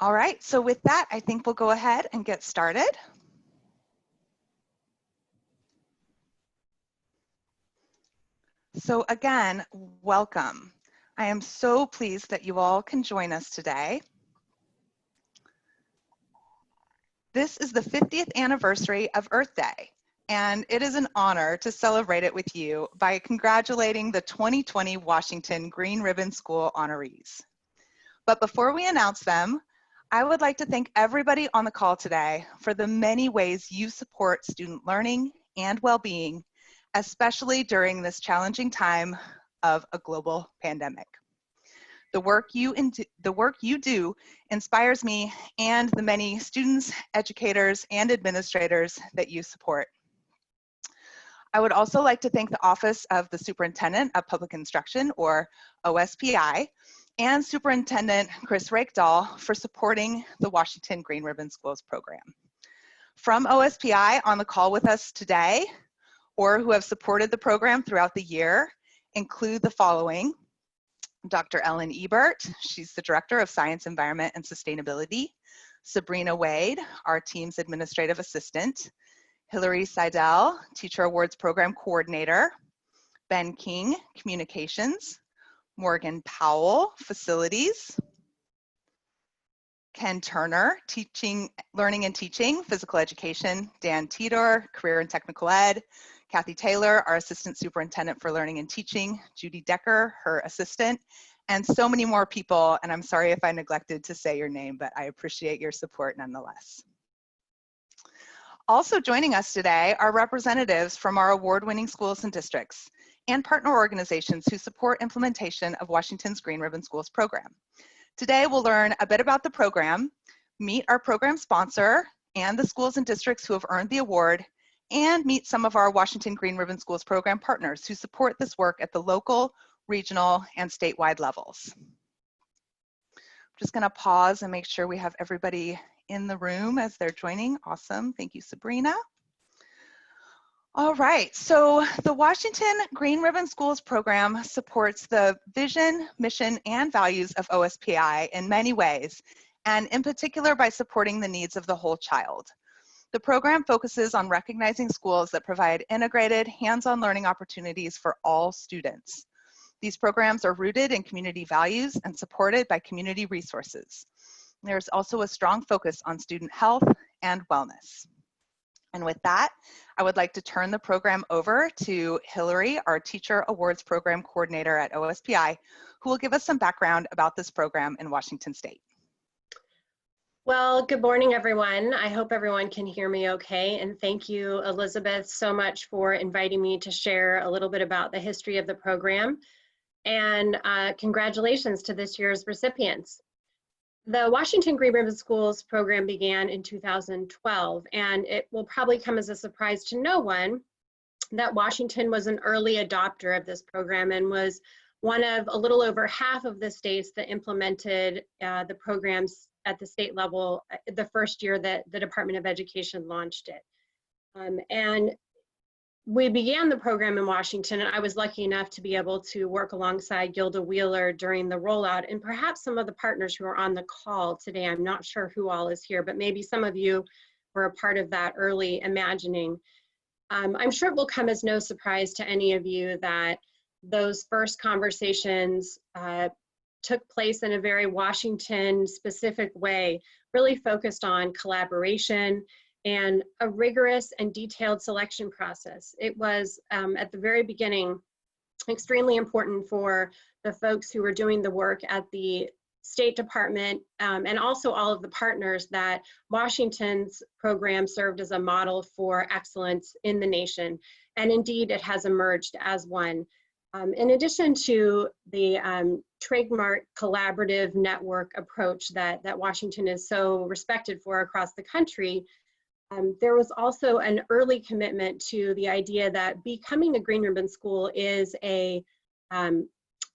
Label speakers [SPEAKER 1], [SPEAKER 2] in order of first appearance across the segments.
[SPEAKER 1] All right, so with that, I think we'll go ahead and get started. So again, welcome. I am so pleased that you all can join us today. This is the 50th anniversary of Earth Day, and it is an honor to celebrate it with you by congratulating the 2020 Washington Green Ribbon School honorees. But before we announce them, I would like to thank everybody on the call today for the many ways you support student learning and well-being, especially during this challenging time of a global pandemic. The work you do inspires me and the many students, educators, and administrators that you support. I would also like to thank the Office of the Superintendent of Public Instruction, or OSPI, and Superintendent Chris Rakedahl for supporting the Washington Green Ribbon Schools program. From OSPI on the call with us today, or who have supported the program throughout the year, include the following: Dr. Ellen Ebert, she's the Director of Science, Environment, and Sustainability; Sabrina Wade, our team's Administrative Assistant; Hillary Seidel, Teacher Awards Program Coordinator; Ben King, Communications; Morgan Powell, Facilities; Ken Turner, Learning and Teaching, Physical Education; Dan Teeter, Career and Technical Ed; Kathy Taylor, our Assistant Superintendent for Learning and Teaching; Judy Decker, her assistant, and so many more people, and I'm sorry if I neglected to say your name, but I appreciate your support nonetheless. Also joining us today are representatives from our award-winning schools and districts and partner organizations who support implementation of Washington's Green Ribbon Schools program. Today, we'll learn a bit about the program, meet our program sponsor and the schools and districts who have earned the award, and meet some of our Washington Green Ribbon Schools program partners who support this work at the local, regional, and statewide levels. I'm just gonna pause and make sure we have everybody in the room as they're joining. Awesome, thank you, Sabrina. All right, so the Washington Green Ribbon Schools program supports the vision, mission, and values of OSPI in many ways, and in particular by supporting the needs of the whole child. The program focuses on recognizing schools that provide integrated, hands-on learning opportunities for all students. These programs are rooted in community values and supported by community resources. There's also a strong focus on student health and wellness. And with that, I would like to turn the program over to Hillary, our Teacher Awards Program Coordinator at OSPI, who will give us some background about this program in Washington State.
[SPEAKER 2] Well, good morning, everyone. I hope everyone can hear me okay. And thank you, Elizabeth, so much for inviting me to share a little bit about the history of the program. And congratulations to this year's recipients. The Washington Green Ribbon Schools program began in 2012, and it will probably come as a surprise to no one that Washington was an early adopter of this program and was one of a little over half of the states that implemented the programs at the state level the first year that the Department of Education launched it. And we began the program in Washington, and I was lucky enough to be able to work alongside Gilda Wheeler during the rollout, and perhaps some of the partners who are on the call today. I'm not sure who all is here, but maybe some of you were a part of that early imagining. I'm sure it will come as no surprise to any of you that those first conversations took place in a very Washington-specific way, really focused on collaboration and a rigorous and detailed selection process. It was, at the very beginning, extremely important for the folks who were doing the work at the State Department and also all of the partners that Washington's program served as a model for excellence in the nation. And indeed, it has emerged as one. In addition to the trademark collaborative network approach that Washington is so respected for across the country, there was also an early commitment to the idea that becoming a Green Ribbon School is a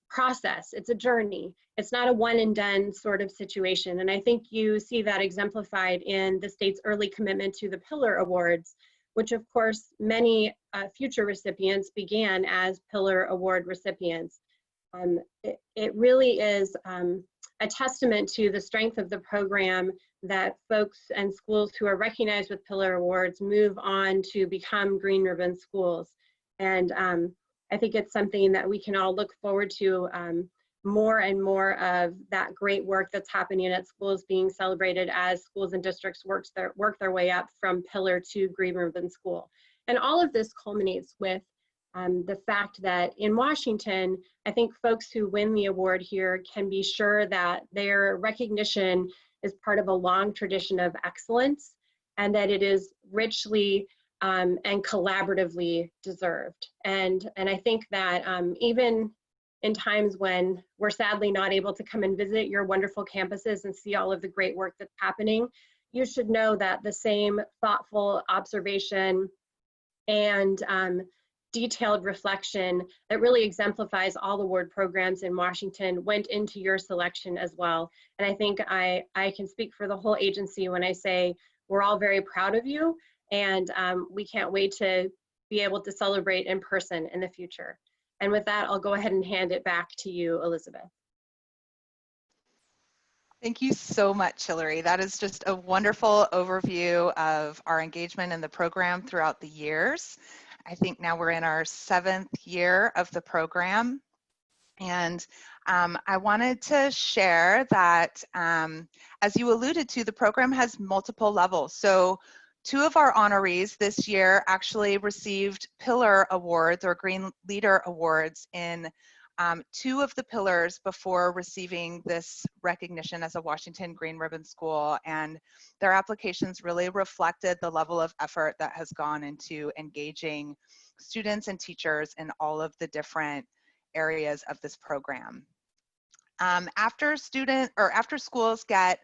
[SPEAKER 2] process, it's a journey. It's not a one and done sort of situation. And I think you see that exemplified in the state's early commitment to the Pillar Awards, which of course many future recipients began as Pillar Award recipients. It really is a testament to the strength of the program that folks and schools who are recognized with Pillar Awards move on to become Green Ribbon schools. And I think it's something that we can all look forward to, more and more of that great work that's happening at schools being celebrated as schools and districts work their way up from Pillar to Green Ribbon School. And all of this culminates with the fact that in Washington, I think folks who win the award here can be sure that their recognition is part of a long tradition of excellence, and that it is richly and collaboratively deserved. And I think that even in times when we're sadly not able to come and visit your wonderful campuses and see all of the great work that's happening, you should know that the same thoughtful observation and detailed reflection that really exemplifies all the award programs in Washington went into your selection as well. And I think I can speak for the whole agency when I say we're all very proud of you, and we can't wait to be able to celebrate in person in the future. And with that, I'll go ahead and hand it back to you, Elizabeth.
[SPEAKER 1] Thank you so much, Hillary. That is just a wonderful overview of our engagement in the program throughout the years. I think now we're in our 7th year of the program. And I wanted to share that, as you alluded to, the program has multiple levels. So 2 of our honorees this year actually received Pillar Awards or Green Leader Awards in 2 of the pillars before receiving this recognition as a Washington Green Ribbon School, and their applications really reflected the level of effort that has gone into engaging students and teachers in all of the different areas of this program. After schools get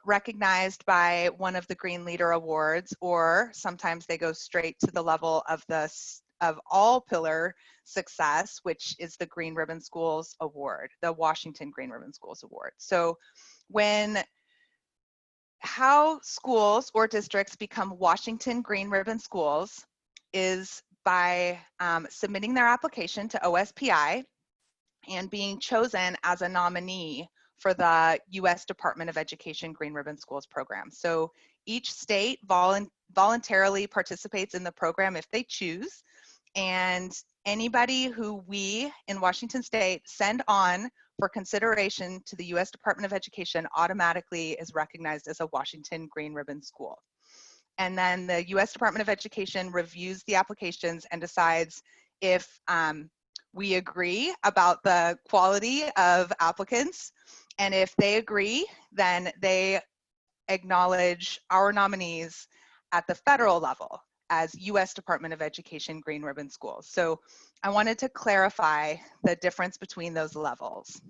[SPEAKER 1] recognized by one of the Green Leader Awards, or sometimes they go straight to the level of all pillar success, which is the Green Ribbon Schools Award, the Washington Green Ribbon Schools Award. So how schools or districts become Washington Green Ribbon Schools is by submitting their application to OSPI and being chosen as a nominee for the U.S. Department of Education Green Ribbon Schools program. So each state voluntarily participates in the program if they choose, and anybody who we in Washington State send on for consideration to the U.S. Department of Education automatically is recognized as a Washington Green Ribbon School. And then the U.S. Department of Education reviews the applications and decides if we agree about the quality of applicants. And if they agree, then they acknowledge our nominees at the federal level as U.S. Department of Education Green Ribbon Schools. So I wanted to clarify the difference between those levels.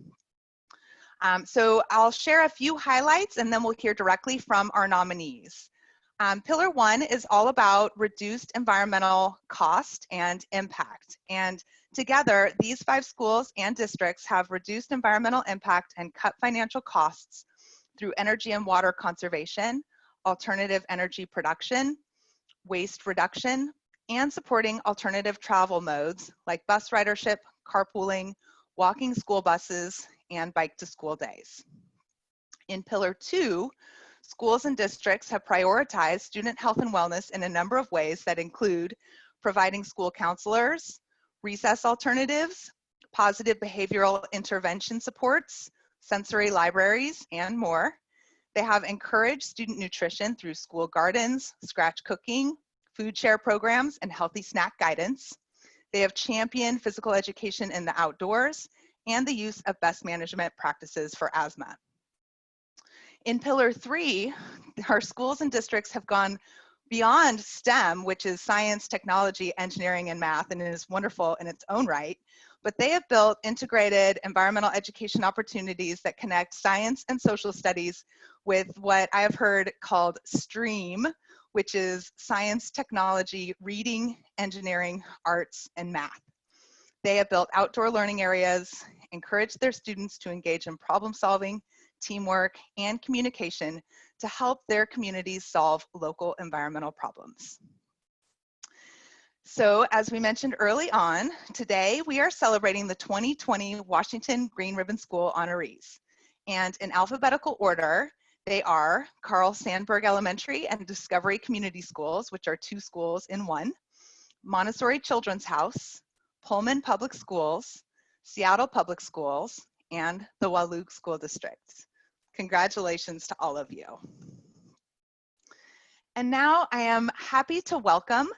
[SPEAKER 1] So I'll share a few highlights and then we'll hear directly from our nominees. Pillar 1 is all about reduced environmental cost and impact. And together, these 5 schools and districts have reduced environmental impact and cut financial costs through energy and water conservation, alternative energy production, waste reduction, and supporting alternative travel modes like bus ridership, carpooling, walking school buses, and bike to school days. In Pillar 2, schools and districts have prioritized student health and wellness in a number of ways that include providing school counselors, recess alternatives, positive behavioral intervention supports, sensory libraries, and more. They have encouraged student nutrition through school gardens, scratch cooking, food share programs, and healthy snack guidance. They have championed physical education in the outdoors and the use of best management practices for asthma. In Pillar 3, our schools and districts have gone beyond STEM, which is science, technology, engineering, and math, and it is wonderful in its own right, but they have built integrated environmental education opportunities that connect science and social studies with what I have heard called STREAM, which is science, technology, reading, engineering, arts, and math. They have built outdoor learning areas, encouraged their students to engage in problem solving, teamwork, and communication to help their communities solve local environmental problems. So as we mentioned early on, today we are celebrating the 2020 Washington Green Ribbon School honorees. And in alphabetical order, they are Carl Sandburg Elementary and Discovery Community Schools, which are 2 schools in 1, Montessori Children's House, Pullman Public Schools, Seattle Public Schools, and the Wahluke School District. Congratulations to all of you. And now I am happy to welcome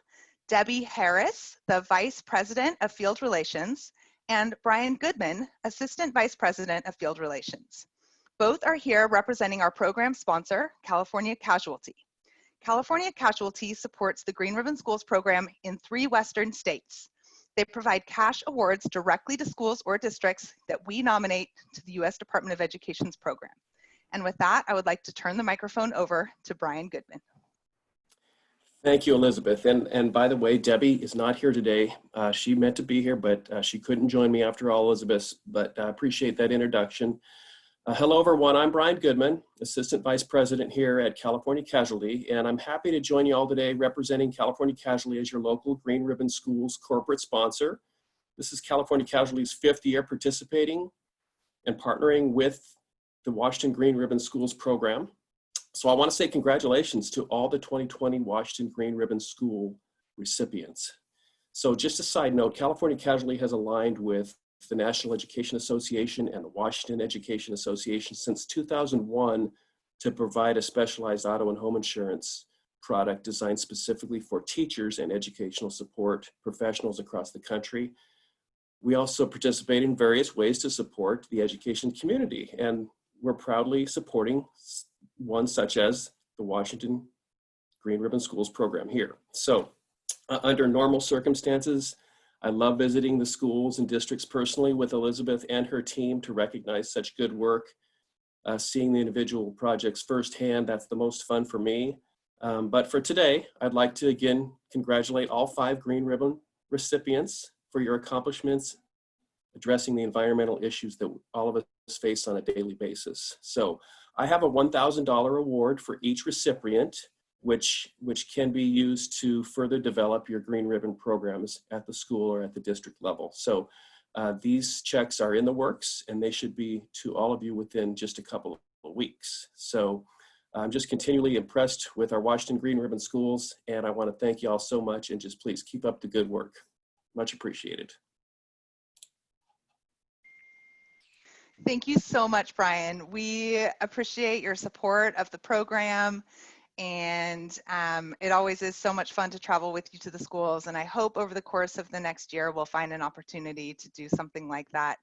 [SPEAKER 1] Debbie Harris, the Vice President of Field Relations, and Brian Goodman, Assistant Vice President of Field Relations. Both are here representing our program sponsor, California Casualty. California Casualty supports the Green Ribbon Schools program in 3 Western states. They provide cash awards directly to schools or districts that we nominate to the U.S. Department of Education's program. And with that, I would like to turn the microphone over to Brian Goodman.
[SPEAKER 3] Thank you, Elizabeth. And by the way, Debbie is not here today. She meant to be here, but she couldn't join me after all, Elizabeth, but I appreciate that introduction. Hello, everyone. I'm Brian Goodman, Assistant Vice President here at California Casualty, and I'm happy to join you all today representing California Casualty as your local Green Ribbon Schools corporate sponsor. This is California Casualty's 5th year participating and partnering with the Washington Green Ribbon Schools program. So I want to say congratulations to all the 2020 Washington Green Ribbon School recipients. So just a side note, California Casualty has aligned with the National Education Association and the Washington Education Association since 2001 to provide a specialized auto and home insurance product designed specifically for teachers and educational support professionals across the country. We also participate in various ways to support the education community, and we're proudly supporting one such as the Washington Green Ribbon Schools program here. So under normal circumstances, I love visiting the schools and districts personally with Elizabeth and her team to recognize such good work. Seeing the individual projects firsthand, that's the most fun for me. But for today, I'd like to again congratulate all 5 Green Ribbon recipients for your accomplishments addressing the environmental issues that all of us face on a daily basis. So I have a $1,000 award for each recipient, which can be used to further develop your Green Ribbon programs at the school or at the district level. So these checks are in the works, and they should be to all of you within just a couple of weeks. So I'm just continually impressed with our Washington Green Ribbon Schools, and I want to thank you all so much, and just please keep up the good work. Much appreciated.
[SPEAKER 1] Thank you so much, Brian. We appreciate your support of the program, and it always is so much fun to travel with you to the schools, and I hope over the course of the next year we'll find an opportunity to do something like that.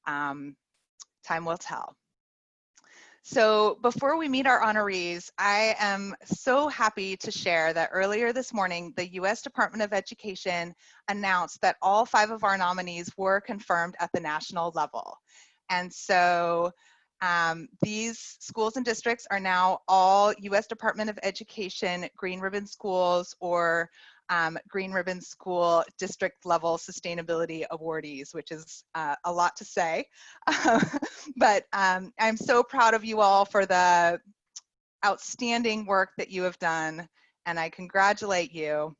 [SPEAKER 1] Time will tell. So before we meet our honorees, I am so happy to share that earlier this morning, the U.S. Department of Education announced that all 5 of our nominees were confirmed at the national level. And so these schools and districts are now all U.S. Department of Education Green Ribbon Schools or Green Ribbon School District Level Sustainability Awardees, which is a lot to say. But I'm so proud of you all for the outstanding work that you have done, and I congratulate you.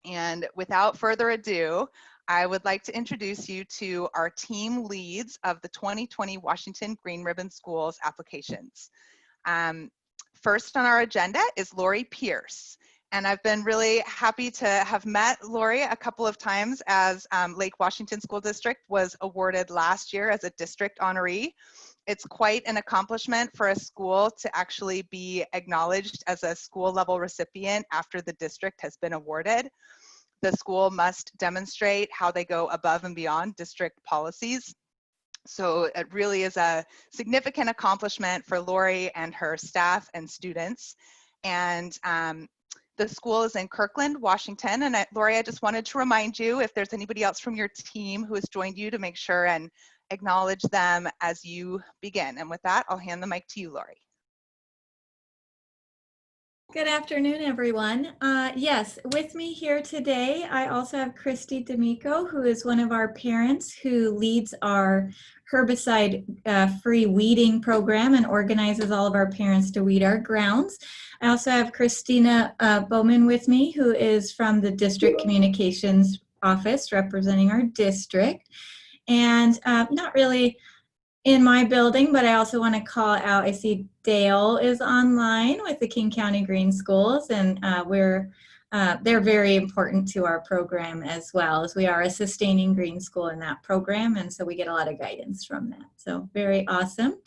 [SPEAKER 1] And without further ado, I would like to introduce you to our team leads of the 2020 Washington Green Ribbon Schools applications. First on our agenda is Lori Pierce. And I've been really happy to have met Lori a couple of times as Lake Washington School District was awarded last year as a district honoree. It's quite an accomplishment for a school to actually be acknowledged as a school level recipient after the district has been awarded. The school must demonstrate how they go above and beyond district policies. So it really is a significant accomplishment for Lori and her staff and students. And the school is in Kirkland, Washington. And Lori, I just wanted to remind you if there's anybody else from your team who has joined you to make sure and acknowledge them as you begin. And with that, I'll hand the mic to you, Lori.
[SPEAKER 4] Good afternoon, everyone. Yes, with me here today, I also have Christy D'Amico, who is one of our parents who leads our herbicide-free weeding program and organizes all of our parents to weed our grounds. I also have Christina Bowman with me, who is from the District Communications Office representing our district. And not really in my building, but I also want to call out, I see Dale is online with the King County Green Schools, and they're very important to our program as well, as we are a sustaining green school in that program, and so we get a lot of guidance from that. So very awesome.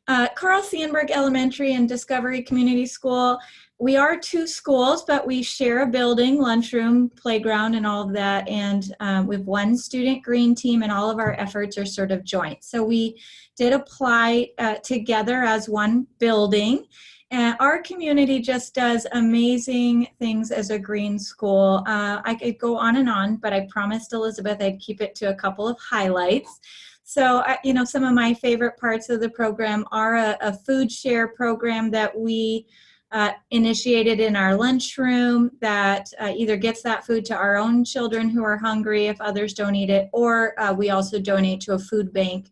[SPEAKER 4] Carl Sandburg Elementary and Discovery Community School. We are two schools, but we share a building, lunchroom, playground, and all of that. And we have one student green team, and all of our efforts are sort of joint. So we did apply together as one building. And our community just does amazing things as a green school. I could go on and on, but I promised Elizabeth I'd keep it to a couple of highlights. So, some of my favorite parts of the program are a food share program that we initiated in our lunchroom that either gets that food to our own children who are hungry if others don't eat it, or we also donate to a food bank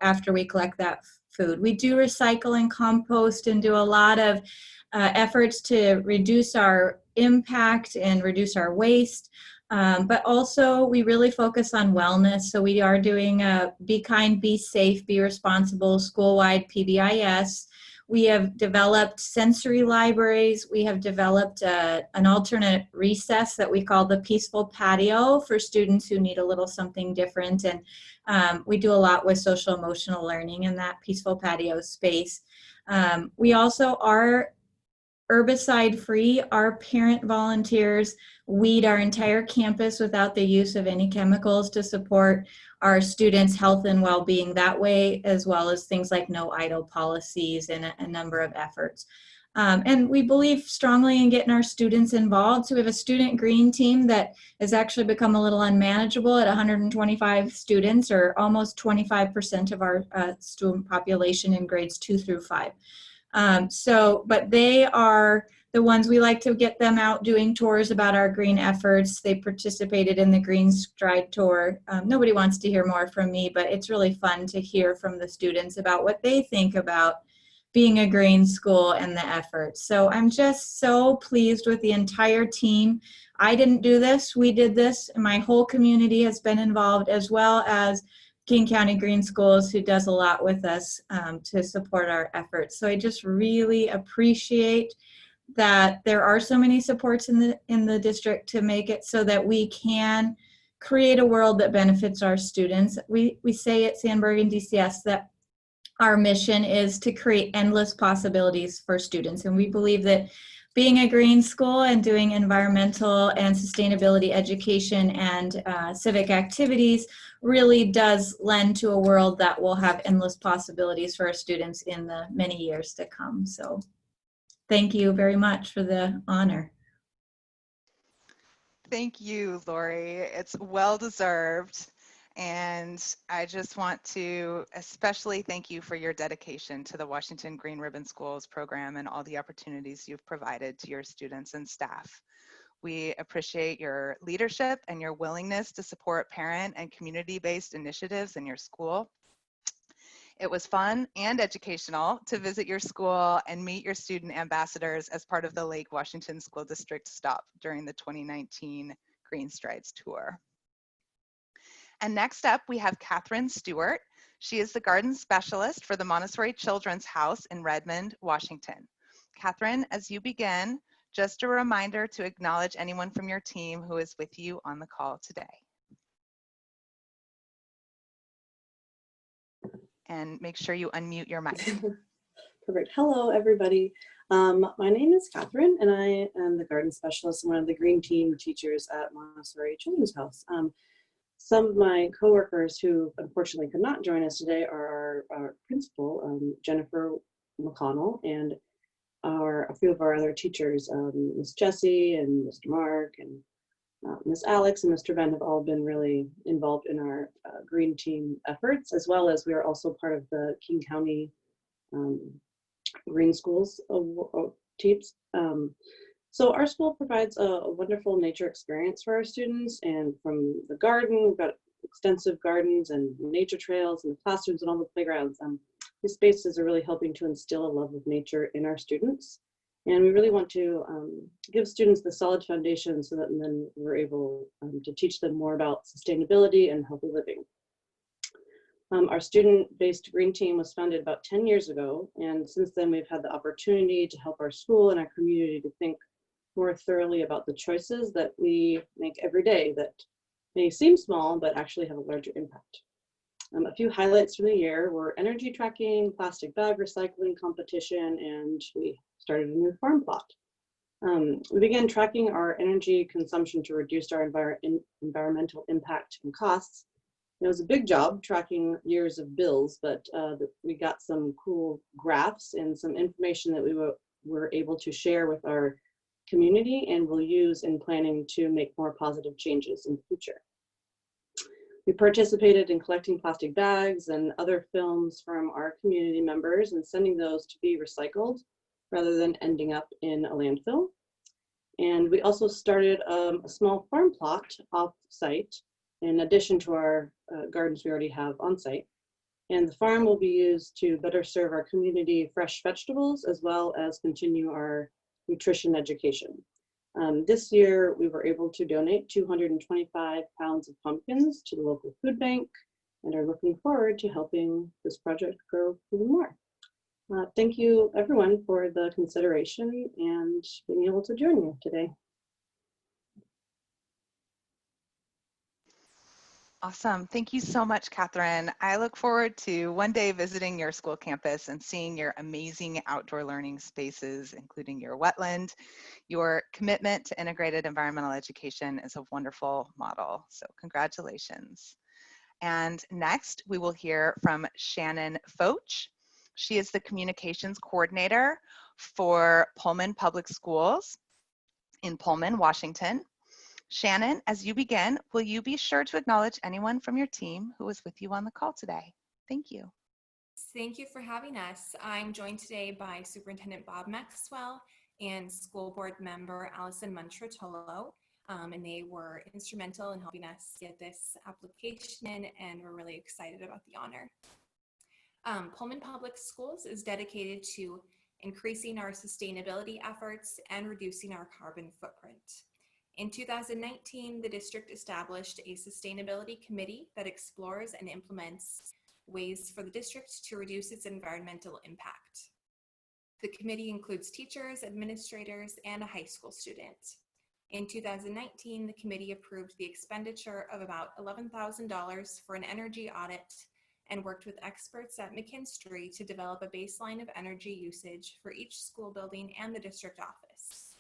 [SPEAKER 4] after we collect that food. We do recycle and compost and do a lot of efforts to reduce our impact and reduce our waste. But also we really focus on wellness. So we are doing a Be Kind, Be Safe, Be Responsible school-wide PBIS. We have developed sensory libraries. We have developed an alternate recess that we call the Peaceful Patio for students who need a little something different. And we do a lot with social emotional learning in that Peaceful Patio space. We also are herbicide free. Our parent volunteers weed our entire campus without the use of any chemicals to support our students' health and well-being that way, as well as things like no idle policies and a number of efforts. And we believe strongly in getting our students involved. So we have a student green team that has actually become a little unmanageable at 125 students, or almost 25% of our student population in grades 2 through 5. But they are the ones we like to get them out doing tours about our green efforts. They participated in the Green Stride Tour. Nobody wants to hear more from me, but it's really fun to hear from the students about what they think about being a green school and the efforts. So I'm just so pleased with the entire team. I didn't do this, we did this, and my whole community has been involved, as well as King County Green Schools, who does a lot with us to support our efforts. So I just really appreciate that there are so many supports in the district to make it so that we can create a world that benefits our students. We say at Sandburg and DCS that our mission is to create endless possibilities for students, and we believe that being a green school and doing environmental and sustainability education and civic activities really does lend to a world that will have endless possibilities for our students in the many years to come. So thank you very much for the honor.
[SPEAKER 1] Thank you, Lori. It's well deserved. And I just want to especially thank you for your dedication to the Washington Green Ribbon Schools program and all the opportunities you've provided to your students and staff. We appreciate your leadership and your willingness to support parent and community-based initiatives in your school. It was fun and educational to visit your school and meet your student ambassadors as part of the Lake Washington School District stop during the 2019 Green Strides Tour. And next up, we have Catherine Stewart. She is the garden specialist for the Montessori Children's House in Redmond, Washington. Catherine, as you begin, just a reminder to acknowledge anyone from your team who is with you on the call today. And make sure you unmute your mic.
[SPEAKER 5] Perfect. Hello, everybody. My name is Catherine, and I am the garden specialist and one of the green team teachers at Montessori Children's House. Some of my coworkers who unfortunately could not join us today are our principal, Jennifer McConnell, and a few of our other teachers, Miss Jessie and Mr. Mark and Miss Alex and Mr. Ben have all been really involved in our green team efforts, as well as we are also part of the King County Green Schools teams. So our school provides a wonderful nature experience for our students, and from the garden, we've got extensive gardens and nature trails and the classrooms and all the playgrounds. These spaces are really helping to instill a love of nature in our students. And we really want to give students the solid foundation so that then we're able to teach them more about sustainability and healthy living. Our student-based green team was founded about 10 years ago, and since then we've had the opportunity to help our school and our community to think more thoroughly about the choices that we make every day that may seem small but actually have a larger impact. A few highlights from the year were energy tracking, plastic bag recycling competition, and we started a new farm plot. We began tracking our energy consumption to reduce our environmental impact and costs. It was a big job tracking years of bills, but we got some cool graphs and some information that we were able to share with our community and will use in planning to make more positive changes in the future. We participated in collecting plastic bags and other films from our community members and sending those to be recycled rather than ending up in a landfill. And we also started a small farm plot off-site in addition to our gardens we already have on-site. And the farm will be used to better serve our community fresh vegetables as well as continue our nutrition education. This year, we were able to donate 225 pounds of pumpkins to the local food bank and are looking forward to helping this project grow even more. Thank you, everyone, for the consideration and being able to join you today.
[SPEAKER 1] Awesome. Thank you so much, Catherine. I look forward to one day visiting your school campus and seeing your amazing outdoor learning spaces, including your wetland. Your commitment to integrated environmental education is a wonderful model. So congratulations. And next, we will hear from Shannon Foch. She is the communications coordinator for Pullman Public Schools in Pullman, Washington. Shannon, as you begin, will you be sure to acknowledge anyone from your team who is with you on the call today? Thank you.
[SPEAKER 6] Thank you for having us. I'm joined today by Superintendent Bob Maxwell and School Board Member Allison Montrotolo, and they were instrumental in helping us get this application in, and we're really excited about the honor. Pullman Public Schools is dedicated to increasing our sustainability efforts and reducing our carbon footprint. In 2019, the district established a sustainability committee that explores and implements ways for the district to reduce its environmental impact. The committee includes teachers, administrators, and a high school student. In 2019, the committee approved the expenditure of about $11,000 for an energy audit and worked with experts at McKinstry to develop a baseline of energy usage for each school building and the district office.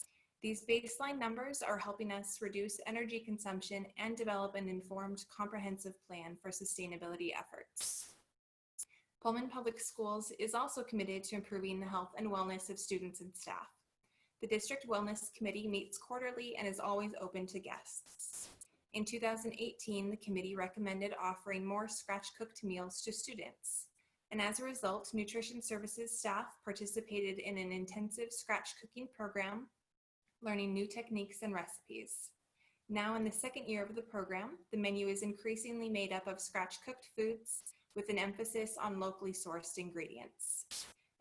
[SPEAKER 6] These baseline numbers are helping us reduce energy consumption and develop an informed, comprehensive plan for sustainability efforts. Pullman Public Schools is also committed to improving the health and wellness of students and staff. The District Wellness Committee meets quarterly and is always open to guests. In 2018, the committee recommended offering more scratch-cooked meals to students. And as a result, nutrition services staff participated in an intensive scratch cooking program, learning new techniques and recipes. Now in the second year of the program, the menu is increasingly made up of scratch-cooked foods with an emphasis on locally sourced ingredients.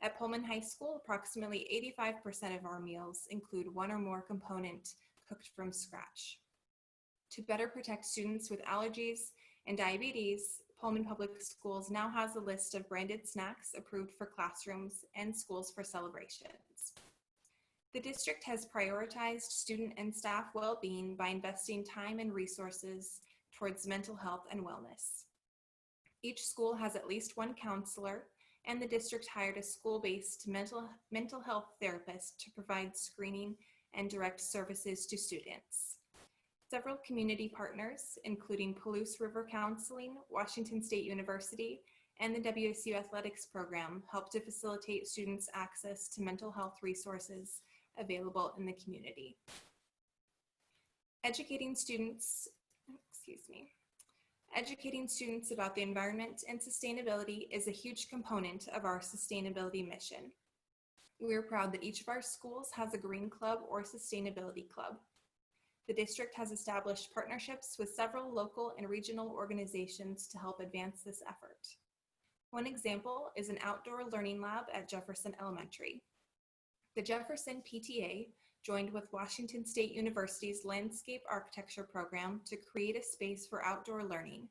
[SPEAKER 6] At Pullman High School, approximately 85% of our meals include one or more component cooked from scratch. To better protect students with allergies and diabetes, Pullman Public Schools now has a list of branded snacks approved for classrooms and schools for celebrations. The district has prioritized student and staff well-being by investing time and resources towards mental health and wellness. Each school has at least one counselor, and the district hired a school-based mental health therapist to provide screening and direct services to students. Several community partners, including Palouse River Counseling, Washington State University, and the WSU Athletics Program, help to facilitate students' access to mental health resources available in the community. Educating students about the environment and sustainability is a huge component of our sustainability mission. We are proud that each of our schools has a green club or sustainability club. The district has established partnerships with several local and regional organizations to help advance this effort. One example is an outdoor learning lab at Jefferson Elementary. The Jefferson PTA joined with Washington State University's Landscape Architecture program to create a space for outdoor learning.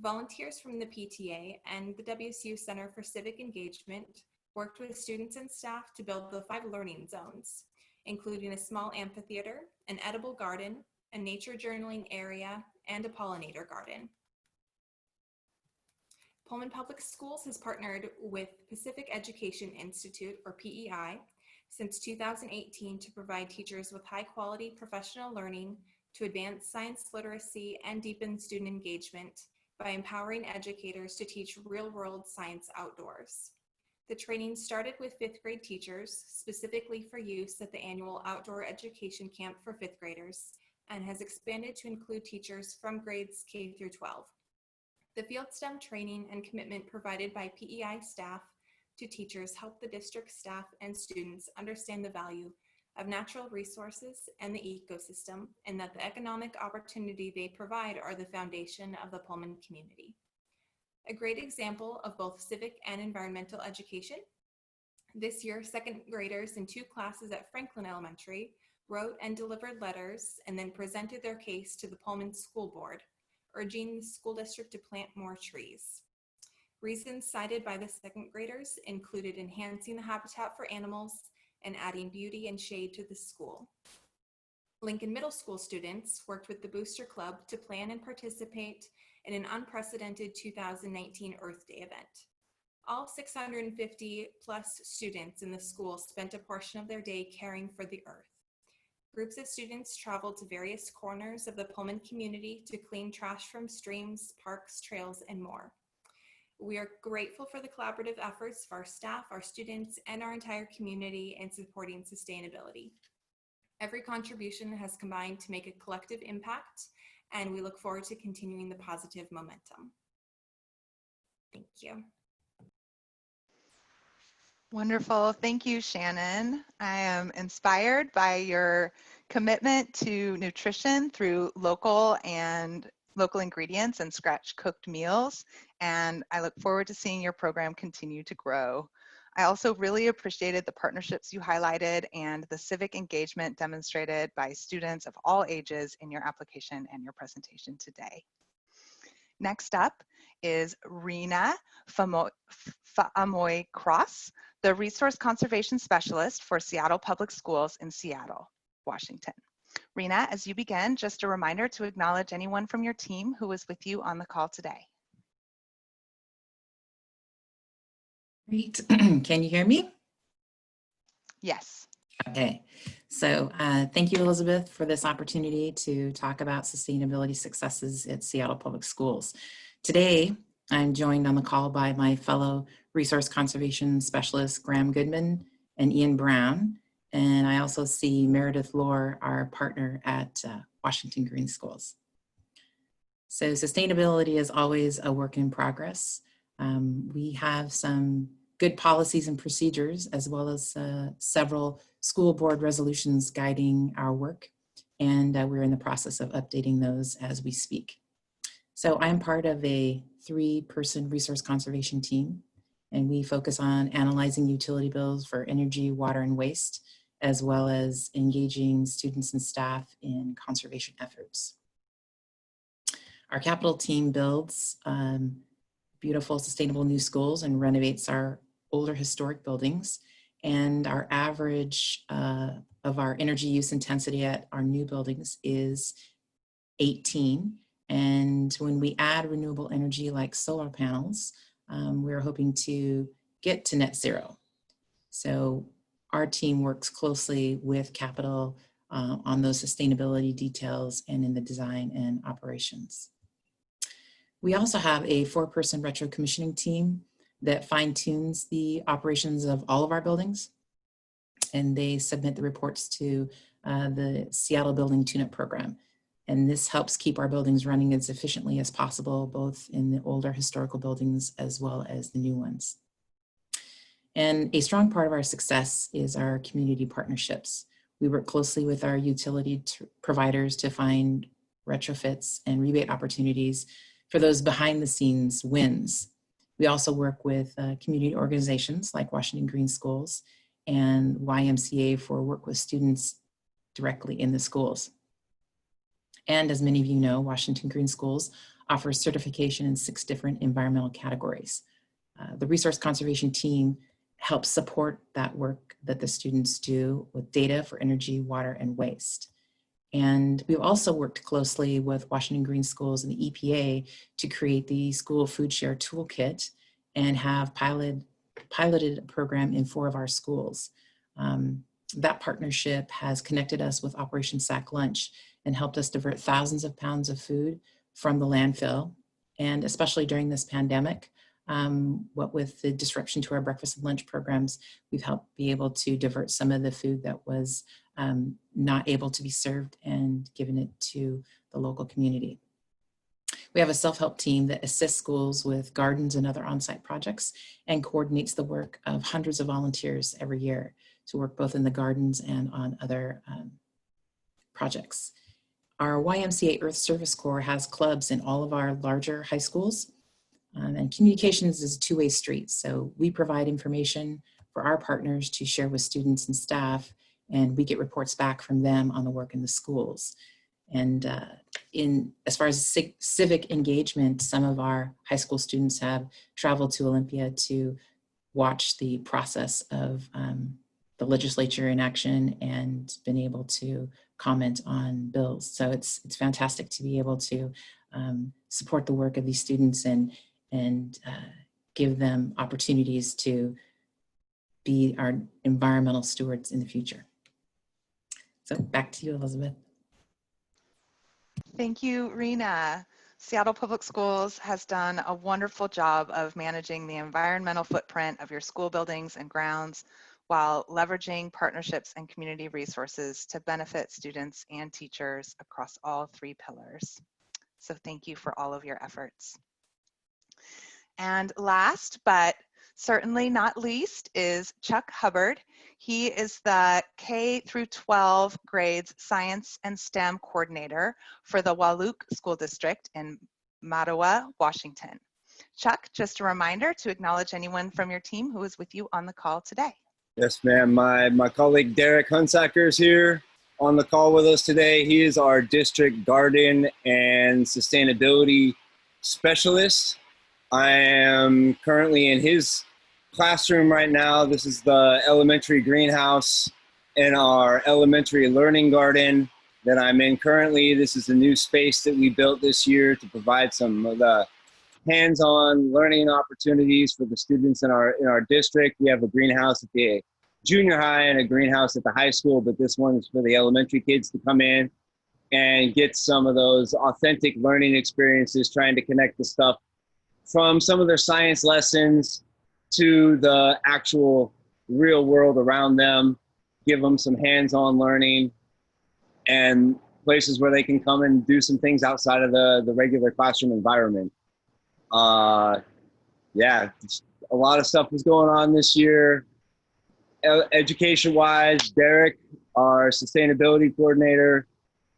[SPEAKER 6] Volunteers from the PTA and the WSU Center for Civic Engagement worked with students and staff to build the 5 learning zones, including a small amphitheater, an edible garden, a nature journaling area, and a pollinator garden. Pullman Public Schools has partnered with Pacific Education Institute, or PEI, since 2018 to provide teachers with high-quality professional learning to advance science literacy and deepen student engagement by empowering educators to teach real-world science outdoors. The training started with 5th grade teachers, specifically for use at the annual outdoor education camp for 5th graders, and has expanded to include teachers from grades K through 12. The field STEM training and commitment provided by PEI staff to teachers help the district staff and students understand the value of natural resources and the ecosystem, and that the economic opportunity they provide are the foundation of the Pullman community. A great example of both civic and environmental education. This year, 2nd graders in 2 classes at Franklin Elementary wrote and delivered letters and then presented their case to the Pullman School Board, urging the school district to plant more trees. Reasons cited by the 2nd graders included enhancing the habitat for animals and adding beauty and shade to the school. Lincoln Middle School students worked with the Booster Club to plan and participate in an unprecedented 2019 Earth Day event. All 650 plus students in the school spent a portion of their day caring for the earth. Groups of students traveled to various corners of the Pullman community to clean trash from streams, parks, trails, and more. We are grateful for the collaborative efforts of our staff, our students, and our entire community in supporting sustainability. Every contribution has combined to make a collective impact, and we look forward to continuing the positive momentum. Thank you.
[SPEAKER 1] Wonderful. Thank you, Shannon. I am inspired by your commitment to nutrition through local ingredients and scratch cooked meals. And I look forward to seeing your program continue to grow. I also really appreciated the partnerships you highlighted and the civic engagement demonstrated by students of all ages in your application and your presentation today. Next up is Rena Faamoy Cross, the Resource Conservation Specialist for Seattle Public Schools in Seattle, Washington. Rena, as you begin, just a reminder to acknowledge anyone from your team who was with you on the call today.
[SPEAKER 7] Great. Can you hear me?
[SPEAKER 1] Yes.
[SPEAKER 7] Okay. So thank you, Elizabeth, for this opportunity to talk about sustainability successes at Seattle Public Schools. Today, I'm joined on the call by my fellow resource conservation specialists, Graham Goodman and Ian Brown. And I also see Meredith Lohr, our partner at Washington Green Schools. So sustainability is always a work in progress. We have some good policies and procedures, as well as several school board resolutions guiding our work. And we're in the process of updating those as we speak. So I'm part of a 3-person resource conservation team, and we focus on analyzing utility bills for energy, water, and waste, as well as engaging students and staff in conservation efforts. Our capital team builds beautiful, sustainable new schools and renovates our older historic buildings. And our average of our energy use intensity at our new buildings is 18. And when we add renewable energy like solar panels, we're hoping to get to net zero. So our team works closely with capital on those sustainability details and in the design and operations. We also have a 4-person retro commissioning team that fine-tunes the operations of all of our buildings, and they submit the reports to the Seattle Building Tune-Up Program. And this helps keep our buildings running as efficiently as possible, both in the older historical buildings as well as the new ones. And a strong part of our success is our community partnerships. We work closely with our utility providers to find retrofits and rebate opportunities for those behind the scenes wins. We also work with community organizations like Washington Green Schools and YMCA for work with students directly in the schools. And as many of you know, Washington Green Schools offers certification in 6 different environmental categories. The resource conservation team helps support that work that the students do with data for energy, water, and waste. And we've also worked closely with Washington Green Schools and the EPA to create the School Food Share Toolkit and have piloted a program in 4 of our schools. That partnership has connected us with Operation Sack Lunch and helped us divert thousands of pounds of food from the landfill. And especially during this pandemic, what with the disruption to our breakfast and lunch programs, we've helped be able to divert some of the food that was not able to be served and given it to the local community. We have a self-help team that assists schools with gardens and other on-site projects and coordinates the work of hundreds of volunteers every year to work both in the gardens and on other projects. Our YMCA Earth Service Corps has clubs in all of our larger high schools, and communications is a two-way street. So we provide information for our partners to share with students and staff, and we get reports back from them on the work in the schools. And as far as civic engagement, some of our high school students have traveled to Olympia to watch the process of the legislature in action and been able to comment on bills. So it's fantastic to be able to support the work of these students and give them opportunities to be our environmental stewards in the future. So back to you, Elizabeth.
[SPEAKER 1] Thank you, Rena. Seattle Public Schools has done a wonderful job of managing the environmental footprint of your school buildings and grounds while leveraging partnerships and community resources to benefit students and teachers across all 3 pillars. So thank you for all of your efforts. And last, but certainly not least, is Chuck Hubbard. He is the K through 12 grades Science and STEM coordinator for the Wahluke School District in Mattawa, Washington. Chuck, just a reminder to acknowledge anyone from your team who is with you on the call today.
[SPEAKER 8] Yes, ma'am. My colleague Derek Hunsacker is here on the call with us today. He is our district garden and sustainability specialist. I am currently in his classroom right now. This is the elementary greenhouse in our elementary learning garden that I'm in currently. This is a new space that we built this year to provide some of the hands-on learning opportunities for the students in our district. We have a greenhouse at the junior high and a greenhouse at the high school, but this one is for the elementary kids to come in and get some of those authentic learning experiences, trying to connect the stuff from some of their science lessons to the actual real world around them, give them some hands-on learning and places where they can come and do some things outside of the regular classroom environment. Yeah, a lot of stuff was going on this year. Education-wise, Derek, our sustainability coordinator,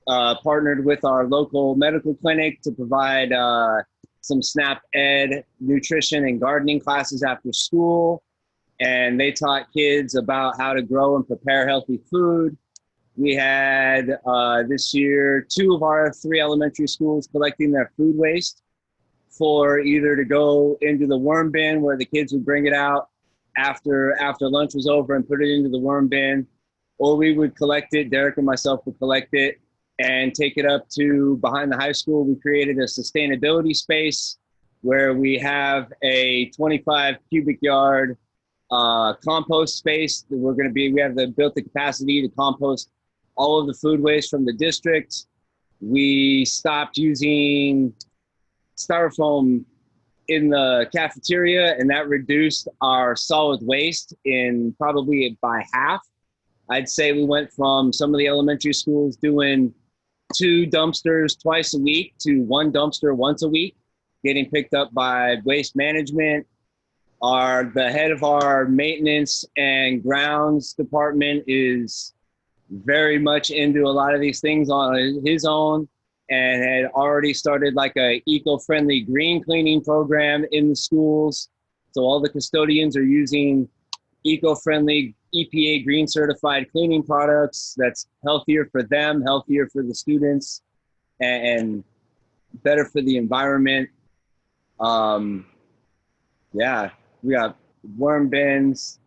[SPEAKER 8] partnered with our local medical clinic to provide some SNAP Ed nutrition and gardening classes after school. And they taught kids about how to grow and prepare healthy food. We had this year 2 of our 3 elementary schools collecting their food waste for either to go into the worm bin where the kids would bring it out after lunch was over and put it into the worm bin, or we would collect it, Derek and myself would collect it and take it up to behind the high school. We created a sustainability space where we have a 25 cubic yard compost space that we have built the capacity to compost all of the food waste from the district. We stopped using styrofoam in the cafeteria, and that reduced our solid waste in probably by half. I'd say we went from some of the elementary schools doing 2 dumpsters twice a week to 1 dumpster once a week, getting picked up by waste management. The head of our maintenance and grounds department is very much into a lot of these things on his own, and had already started like a eco-friendly green cleaning program in the schools. So all the custodians are using eco-friendly EPA green certified cleaning products that's healthier for them, healthier for the students, and better for the environment. Yeah, we got worm bins.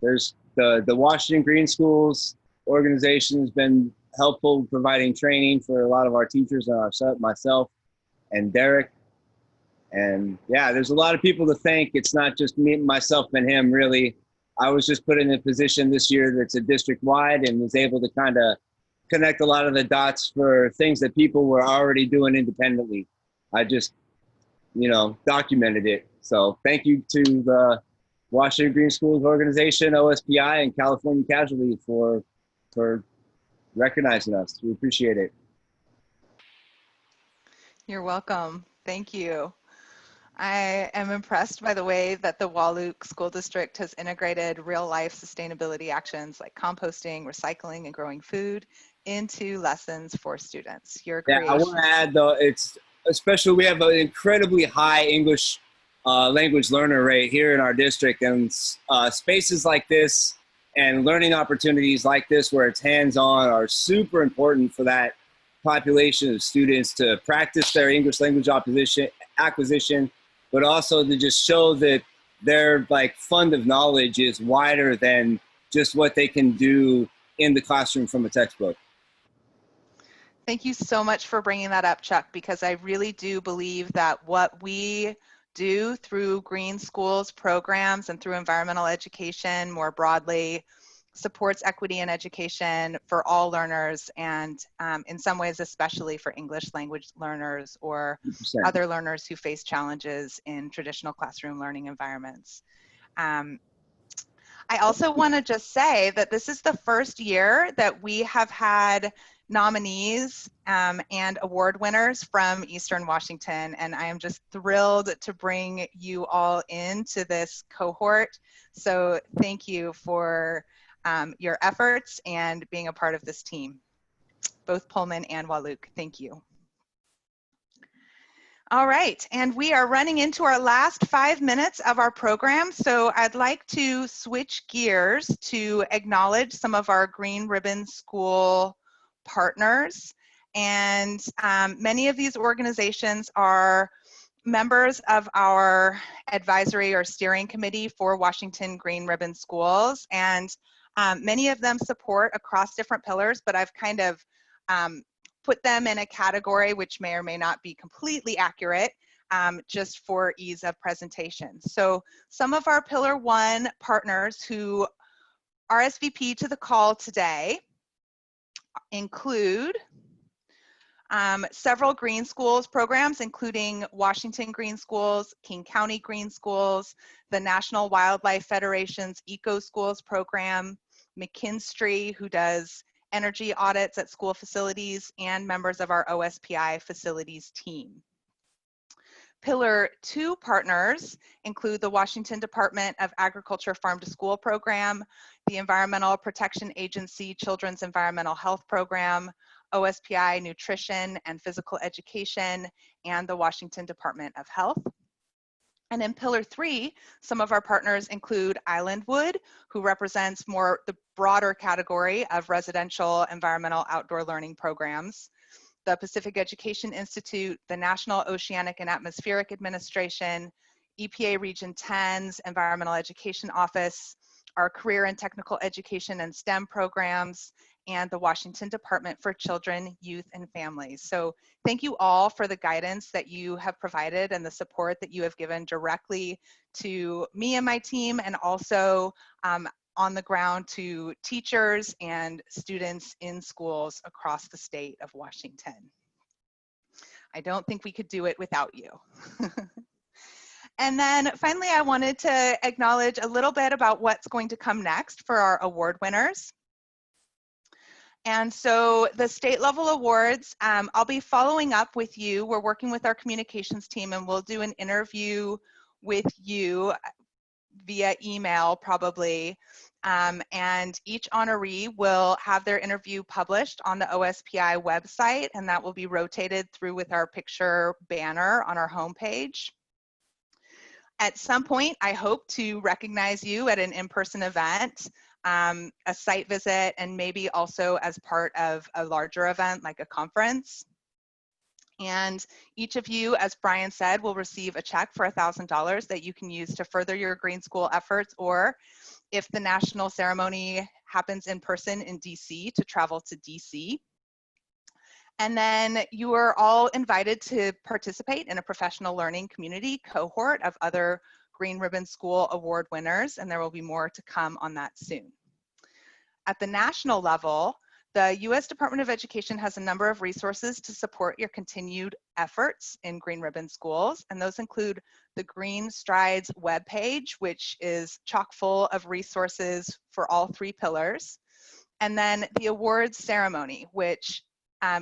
[SPEAKER 8] There's the Washington Green Schools organization has been helpful providing training for a lot of our teachers and myself and Derek. And yeah, there's a lot of people to thank. It's not just me, myself, and him, really. I was just put in a position this year that's a district-wide and was able to kind of connect a lot of the dots for things that people were already doing independently. I just, documented it. So thank you to the Washington Green Schools Organization, OSPI, and California Casualty for recognizing us. We appreciate it.
[SPEAKER 1] You're welcome. Thank you. I am impressed by the way that the Wahluke School District has integrated real-life sustainability actions like composting, recycling, and growing food into lessons for students. Your
[SPEAKER 8] Yeah, I want to add though, especially we have an incredibly high English language learner rate here in our district, and spaces like this and learning opportunities like this where it's hands-on are super important for that population of students to practice their English language acquisition, but also to just show that their fund of knowledge is wider than just what they can do in the classroom from a textbook.
[SPEAKER 1] Thank you so much for bringing that up, Chuck, because I really do believe that what we do through Green Schools programs and through environmental education more broadly supports equity in education for all learners, and in some ways especially for English language learners or
[SPEAKER 8] 100%.
[SPEAKER 1] other learners who face challenges in traditional classroom learning environments. I also want to just say that this is the first year that we have had nominees and award winners from Eastern Washington, and I am just thrilled to bring you all into this cohort. So thank you for your efforts and being a part of this team, both Pullman and Wahluke. Thank you. All right, and we are running into our last 5 minutes of our program, so I'd like to switch gears to acknowledge some of our Green Ribbon School partners. And many of these organizations are members of our advisory or steering committee for Washington Green Ribbon Schools, and many of them support across different pillars, but I've kind of put them in a category which may or may not be completely accurate, just for ease of presentation. So some of our Pillar 1 partners who RSVP to the call today include several Green Schools programs, including Washington Green Schools, King County Green Schools, the National Wildlife Federation's Eco Schools program, McKinstry, who does energy audits at school facilities, and members of our OSPI facilities team. Pillar 2 partners include the Washington Department of Agriculture Farm to School program, the Environmental Protection Agency Children's Environmental Health program, OSPI Nutrition and Physical Education, and the Washington Department of Health. And in Pillar 3, some of our partners include Islandwood, who represents more the broader category of residential environmental outdoor learning programs, the Pacific Education Institute, the National Oceanic and Atmospheric Administration, EPA Region 10's Environmental Education Office, our Career and Technical Education and STEM programs, and the Washington Department for Children, Youth, and Families. So thank you all for the guidance that you have provided and the support that you have given directly to me and my team, and also on the ground to teachers and students in schools across the state of Washington. I don't think we could do it without you. And then finally, I wanted to acknowledge a little bit about what's going to come next for our award winners. And so the state level awards, I'll be following up with you. We're working with our communications team, and we'll do an interview with you via email probably. And each honoree will have their interview published on the OSPI website, and that will be rotated through with our picture banner on our homepage. At some point, I hope to recognize you at an in-person event, a site visit, and maybe also as part of a larger event like a conference. And each of you, as Brian said, will receive a check for $1,000 that you can use to further your Green School efforts, or if the national ceremony happens in person in DC, to travel to DC. And then you are all invited to participate in a professional learning community cohort of other Green Ribbon School Award winners, and there will be more to come on that soon. At the national level, the U.S. Department of Education has a number of resources to support your continued efforts in Green Ribbon Schools, and those include the Green Strides webpage, which is chock full of resources for all 3 pillars, and then the awards ceremony, which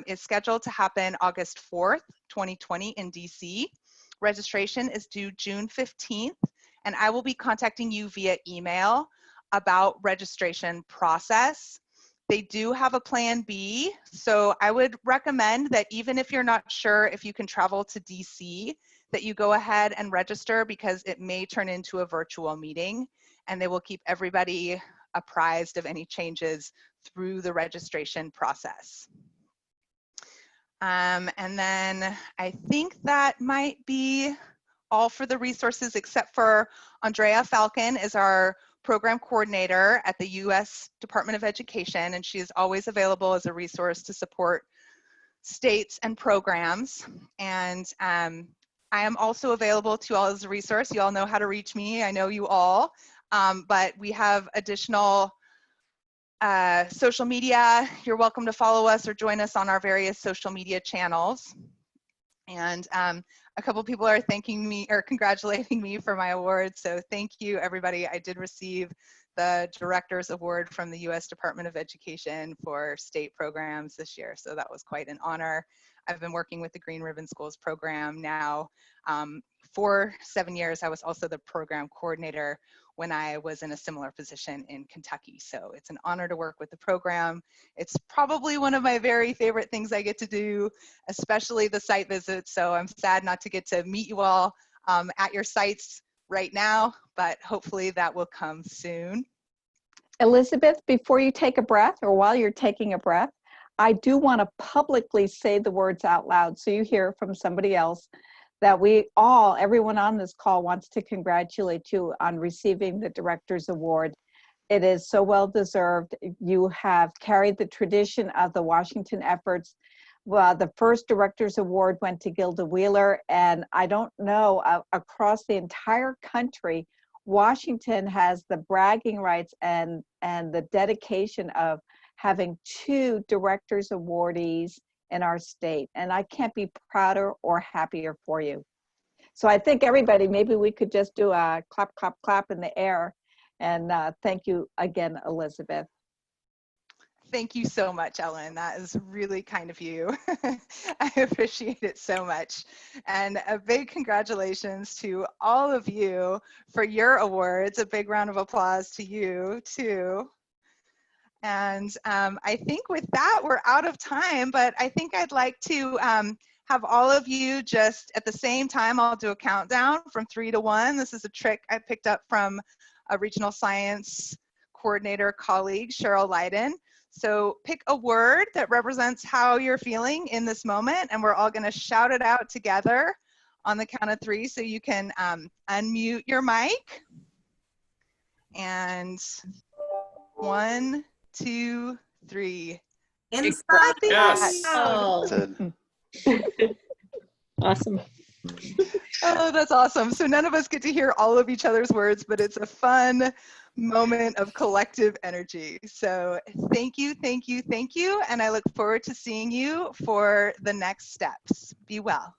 [SPEAKER 1] is scheduled to happen August 4th, 2020 in DC. Registration is due June 15th, and I will be contacting you via email about registration process. They do have a plan B, so I would recommend that even if you're not sure if you can travel to DC, that you go ahead and register, because it may turn into a virtual meeting, and they will keep everybody apprised of any changes through the registration process. And then I think that might be all for the resources, except for Andrea Falcon is our program coordinator at the U.S. Department of Education, and she is always available as a resource to support states and programs. And I am also available to you all as a resource. You all know how to reach me. I know you all, but we have additional social media. You're welcome to follow us or join us on our various social media channels. And a couple people are thanking me or congratulating me for my award. So thank you, everybody. I did receive the Director's Award from the U.S. Department of Education for state programs this year. So that was quite an honor. I've been working with the Green Ribbon Schools program now for 7 years. I was also the program coordinator when I was in a similar position in Kentucky. So it's an honor to work with the program. It's probably one of my very favorite things I get to do, especially the site visits. So I'm sad not to get to meet you all at your sites right now, but hopefully that will come soon.
[SPEAKER 9] Elizabeth, before you take a breath, or while you're taking a breath, I do want to publicly say the words out loud so you hear from somebody else, that we all, everyone on this call, wants to congratulate you on receiving the Director's Award. It is so well deserved. You have carried the tradition of the Washington efforts. Well, the first Director's Award went to Gilda Wheeler, and I don't know, across the entire country, Washington has the bragging rights and the dedication of having 2 Director's Awardees in our state. And I can't be prouder or happier for you. So I think everybody, maybe we could just do a clap, clap, clap in the air. And thank you again, Elizabeth.
[SPEAKER 1] Thank you so much, Ellen. That is really kind of you. I appreciate it so much. And a big congratulations to all of you for your awards. A big round of applause to you too. And I think with that, we're out of time, but I think I'd like to have all of you just at the same time, I'll do a countdown from 3 to 1. This is a trick I picked up from a regional science coordinator colleague, Cheryl Leiden. So pick a word that represents how you're feeling in this moment, and we're all gonna shout it out together on the count of 3, so you can unmute your mic. And 1, 2, 3.
[SPEAKER 6] Inside.
[SPEAKER 3] Yes.
[SPEAKER 9] Awesome.
[SPEAKER 1] Oh, that's awesome. So none of us get to hear all of each other's words, but it's a fun moment of collective energy. So thank you, thank you, thank you. And I look forward to seeing you for the next steps. Be well.